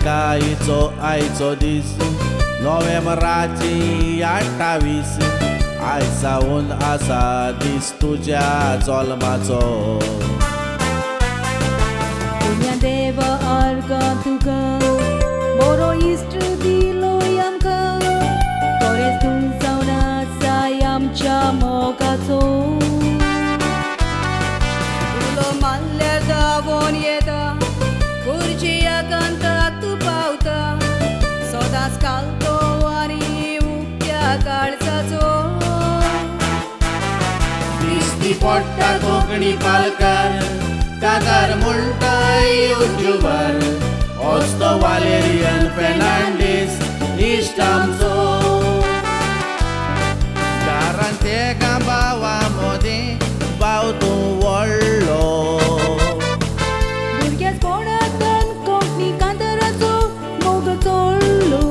एकाईचो आयचो दीस नोव्हेंबराची 28 आयज सावन आसा दीस तुज्या जल्माचो देव अर्घ तुका बरो इश्ट दिलोय आमकां बरें तूं जावन आसाय आमच्या मोगाचो उलो मारल्यार धांवोन येता खुर्च्या कांताक तूं पावता सदांच कालतो आनी उक्त्या काळजाचो दिश्टी पडटा कोंकणी पालकार कागार म्हणटाय युट्यूबर असतो वालेरियन फेर्नांडीस इश्ट आमचो दारांत एका भावा मदीं भाव तूं व्हडलो भुरग्याचपणांतल्यान कोंकणी कांताराचो मोग चोडलो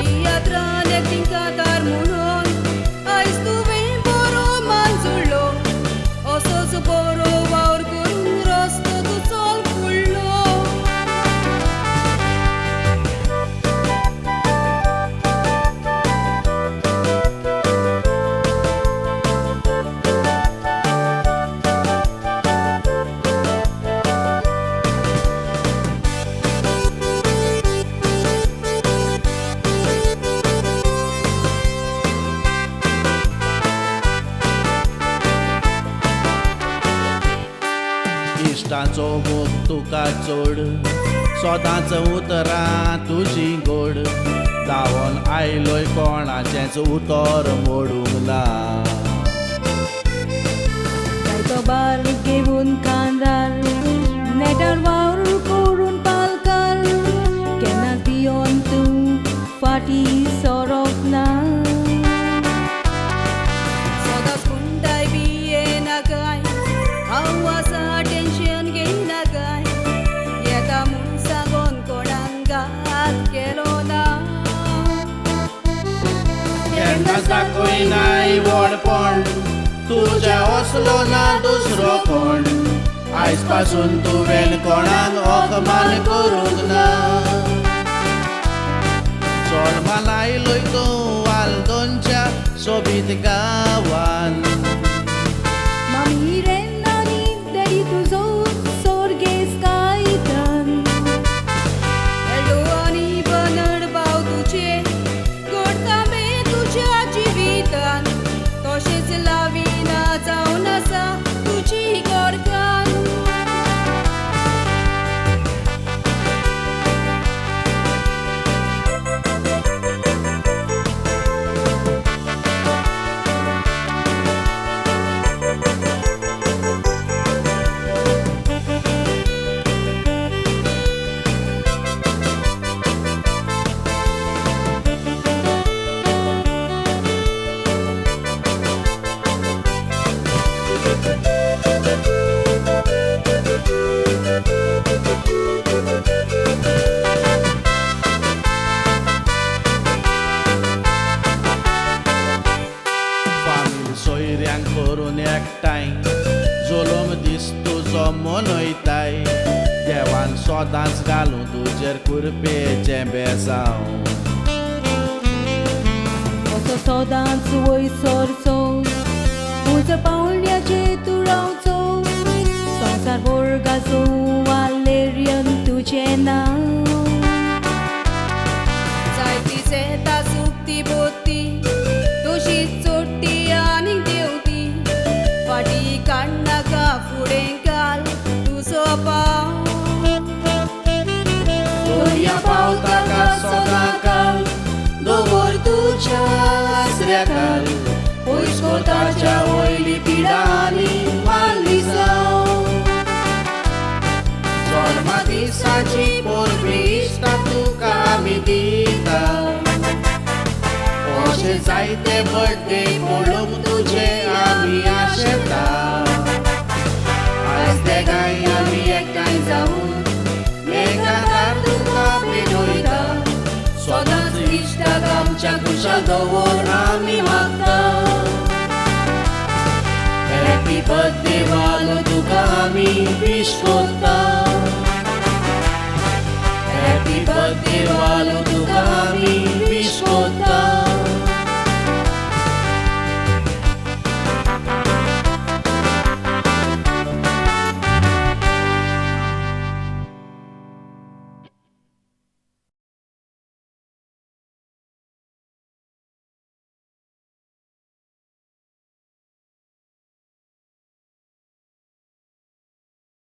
तियात्रान एकटीं कांतार म्हणून आयज तुवें बरो मान जोडलो असोच बरो वावर करून रस्तो तूं चल फुडलो इश्टाचो मोग तुका चोड सोदांच उतरां तुजी गोड धांवोन आयलोय कोणाचेंच उतर मोडूंक ना तो बार घेवन कांदार नेटार वावर करून पालकार केन्ना भियोन तूं फाटी सोरोप ना सदांच म्हणटाय भियेना काय हांव आसा टेन्शन घेयना काय येता म्हूण सांगोन कोणाक घात केलो ना केन्नाच दाखयनाय व्हडपण तुज्या असलो ना दुसरो कोण आयज पासून तुवें कोणाक अपमान करूंक ना जल्मान आयलोय तूं वालदोनच्या सोबीत गांवान मामी रे नानी डॅडी तुजो सोर्गेस कायतान हॅलो आनी बनड भाव तुजे करतामे तुज्या जिवितान तशेंच लाविना जावन आसा तुजी गोरकान सोयऱ्यांक करून एकठांय जोलोम दीस तुजो मनयताय देवान सोदांच घालूं तुजेर कुरपेचें बेजांव असो सदांच वयसरचो उज पावण्याचे तूं रावचो संवसार बोरगाचो वालेरियन तुजें नांव जायती शेतां सुकती बोत्ती तशीच चोडटी आनी देंवती फाटी काडनाका फुडें घाल तुजो पाव दर्या पावता का सोदां काल दवर तुज्या आसऱ्याकाल पयस कोताच्या वयली पिडांनी मारली जावं जल्मा दिसाची पोरबी इश्टां तुका आमी दिता अशें जायते बर्थडे पळोवंक तुजे आमी आशेता आयज देगाय आमी एकठांय जावून मेघाकार तुका भेटयता सदांच इश्टाक आमच्या कुशाल दवर आमी मागता हॅपी बर्थडे वालो तुका आमी विश कोता